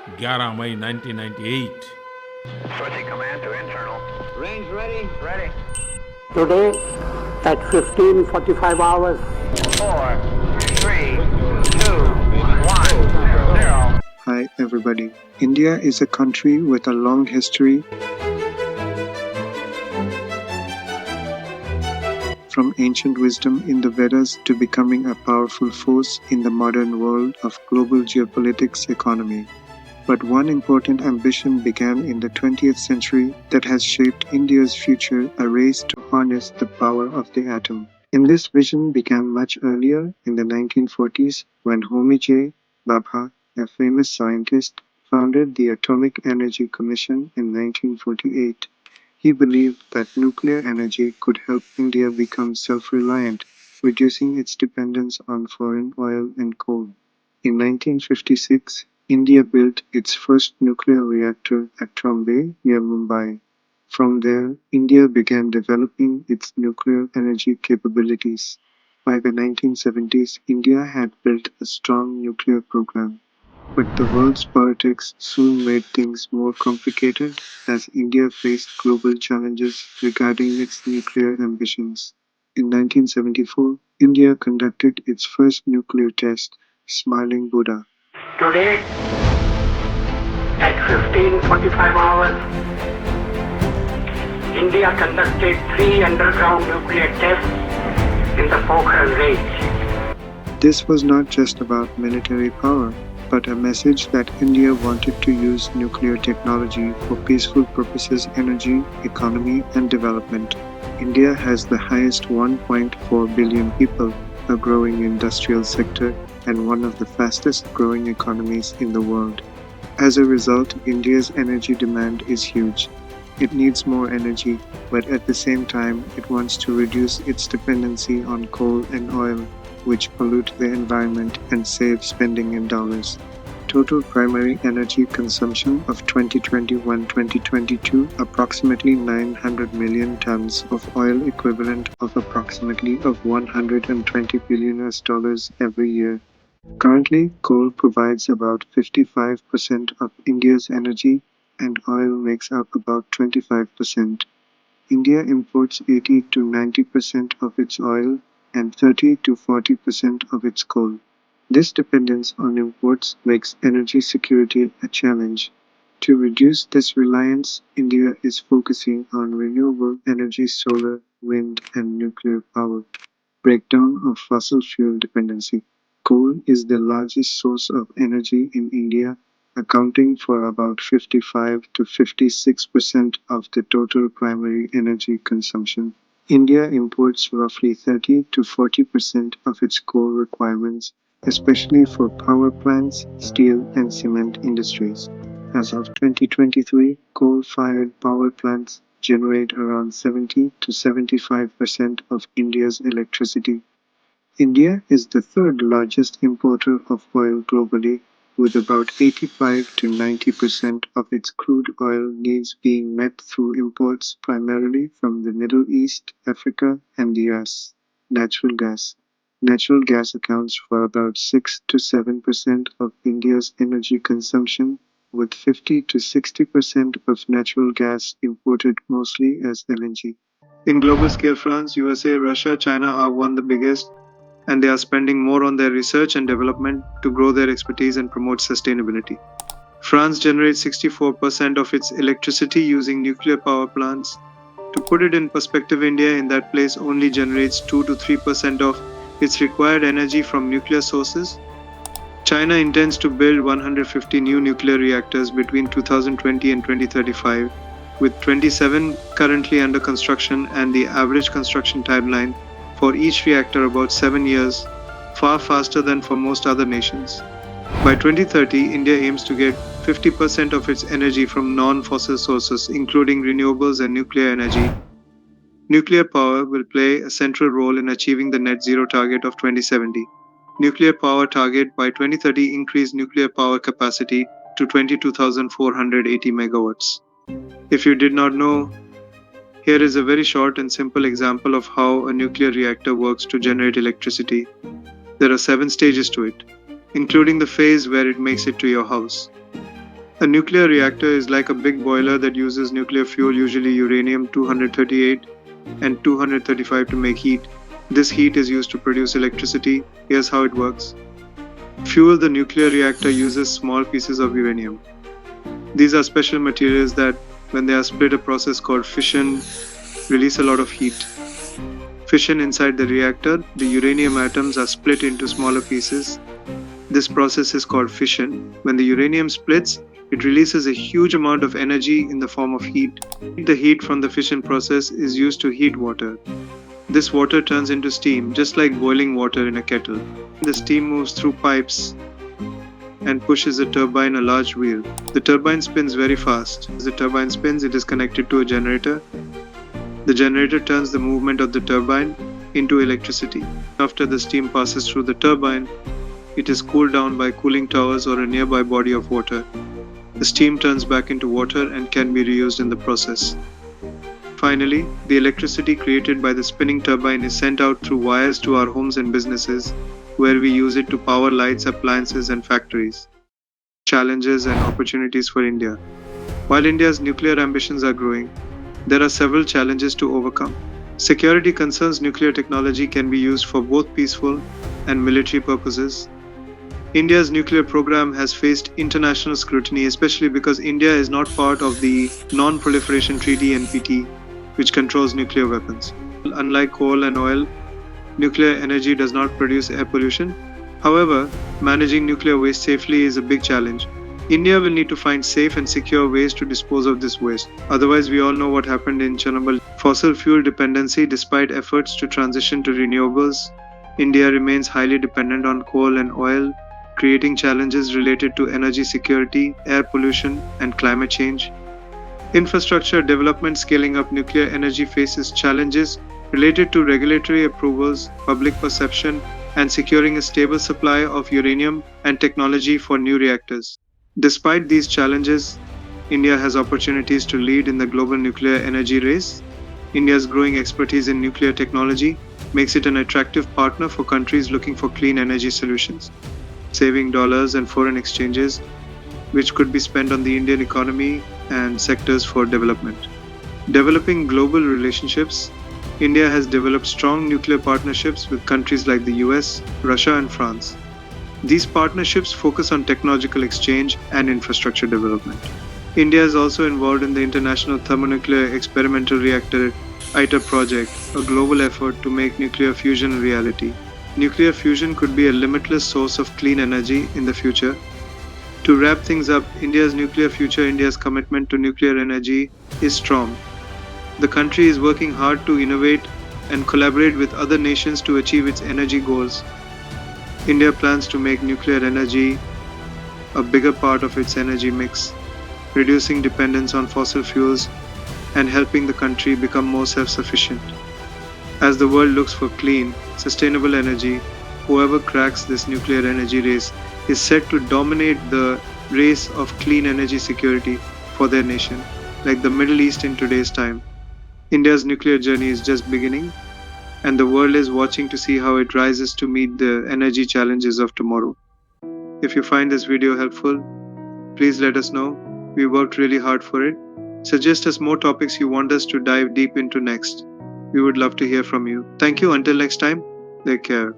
11 May 1998। Switching command to internal. Range ready? Ready. Today at 15:45 hours. 4, 3, 2, 1, 0. Hi everybody. India is a country with a long history. From ancient wisdom in the Vedas to becoming a powerful force in the modern world of global geopolitics economy. But one important ambition began in the 20th century that has shaped India's future, a race to harness the power of the atom. And this vision began much earlier in the 1940s when Homi J. Bhabha, a famous scientist, founded the Atomic Energy Commission in 1948. He believed that nuclear energy could help India become self-reliant, reducing its dependence on foreign oil and coal. In 1956, India built its first nuclear reactor at Trombay near Mumbai. From there, India began developing its nuclear energy capabilities. By the 1970s, India had built a strong nuclear program. But the world's politics soon made things more complicated as India faced global challenges regarding its nuclear ambitions. In 1974, India conducted its first nuclear test, Smiling Buddha. Today at 15:45 hours, India conducted 3 underground nuclear tests in the Pokhran Range. This was not just about military power, but a message that India wanted to use nuclear technology for peaceful purposes, energy, economy, and development. India has the highest 1.4 billion people, a growing industrial sector, and one of the fastest growing economies in the world. As a result, India's energy demand is huge. It needs more energy, but at the same time, it wants to reduce its dependency on coal and oil, which pollute the environment and save spending in dollars. Total primary energy consumption of 2021-2022 approximately 900 million tons of oil equivalent of approximately of $120 billion every year. Currently, coal provides about 55% of India's energy and oil makes up about 25%. India imports 80 to 90% of its oil and 30 to 40% of its coal. This dependence on imports makes energy security a challenge. To reduce this reliance, India is focusing on renewable energy, solar, wind, and nuclear power. Breakdown of fossil fuel dependency. Coal is the largest source of energy in India, accounting for about 55 to 56% of the total primary energy consumption. India imports roughly 30 to 40% of its coal requirements, especially for power plants, steel, and cement industries. As of 2023, coal-fired power plants generate around 70 to 75% of India's electricity. India is the third largest importer of oil globally, with about 85 to 90% of its crude oil needs being met through imports primarily from the Middle East, Africa, and the US. Natural gas. Natural gas accounts for about 6 to 7% of India's energy consumption, with 50 to 60% of natural gas imported mostly as LNG. In global scale, France, USA, Russia, China are one of the biggest, and they are spending more on their research and development to grow their expertise and promote sustainability. France generates 64% of its electricity using nuclear power plants. To put it in perspective, India in that place only generates 2 to 3% of its required energy from nuclear sources. China intends to build 150 new nuclear reactors between 2020 and 2035, with 27 currently under construction and the average construction timeline for each reactor about 7 years, far faster than for most other nations. By 2030, India aims to get 50% of its energy from non-fossil sources, including renewables and nuclear energy. Nuclear power will play a central role in achieving the net zero target of 2070. Nuclear power target by 2030 increase nuclear power capacity to 22,480 megawatts. If you did not know, here is a very short and simple example of how a nuclear reactor works to generate electricity. There are 7 stages to it, including the phase where it makes it to your house. A nuclear reactor is like a big boiler that uses nuclear fuel, usually uranium-238 and 235 to make heat. This heat is used to produce electricity. Here's how it works. Fuel the nuclear reactor uses small pieces of uranium. These are special materials that, when they are split, a process called fission, release a lot of heat. Fission inside the reactor, the uranium atoms are split into smaller pieces. This process is called fission. When the uranium splits, it releases a huge amount of energy in the form of heat. The heat from the fission process is used to heat water. This water turns into steam, just like boiling water in a kettle. The steam moves through pipes and pushes a turbine, a large wheel. The turbine spins very fast. As the turbine spins, it is connected to a generator. The generator turns the movement of the turbine into electricity. After the steam passes through the turbine, it is cooled down by cooling towers or a nearby body of water. The steam turns back into water and can be reused in the process. Finally, the electricity created by the spinning turbine is sent out through wires to our homes and businesses, where we use it to power lights, appliances, and factories. Challenges and opportunities for India. While India's nuclear ambitions are growing, there are several challenges to overcome. Security concerns. Nuclear technology can be used for both peaceful and military purposes. India's nuclear program has faced international scrutiny, especially because India is not part of the Non-Proliferation Treaty (NPT), which controls nuclear weapons. Unlike coal and oil, nuclear energy does not produce air pollution. However, managing nuclear waste safely is a big challenge. India will need to find safe and secure ways to dispose of this waste. Otherwise, we all know what happened in Chernobyl. Fossil fuel dependency. Despite efforts to transition to renewables, India remains highly dependent on coal and oil, creating challenges related to energy security, air pollution, and climate change. Infrastructure development. Scaling up nuclear energy faces challenges related to regulatory approvals, public perception, and securing a stable supply of uranium and technology for new reactors. Despite these challenges, India has opportunities to lead in the global nuclear energy race. India's growing expertise in nuclear technology makes it an attractive partner for countries looking for clean energy solutions, saving dollars and foreign exchanges, which could be spent on the Indian economy and sectors for development. Developing global relationships. India has developed strong nuclear partnerships with countries like the US, Russia, and France. These partnerships focus on technological exchange and infrastructure development. India is also involved in the International Thermonuclear Experimental Reactor ITER project, a global effort to make nuclear fusion a reality. Nuclear fusion could be a limitless source of clean energy in the future. To wrap things up, India's nuclear future. India's commitment to nuclear energy is strong. The country is working hard to innovate and collaborate with other nations to achieve its energy goals. India plans to make nuclear energy a bigger part of its energy mix, reducing dependence on fossil fuels and helping the country become more self-sufficient. As the world looks for clean, sustainable energy, whoever cracks this nuclear energy race is set to dominate the race of clean energy security for their nation, like the Middle East in today's time. India's nuclear journey is just beginning, and the world is watching to see how it rises to meet the energy challenges of tomorrow. If you find this video helpful, please let us know. We worked really hard for it. Suggest us more topics you want us to dive deep into next. We would love to hear from you. Thank you. Until next time, take care.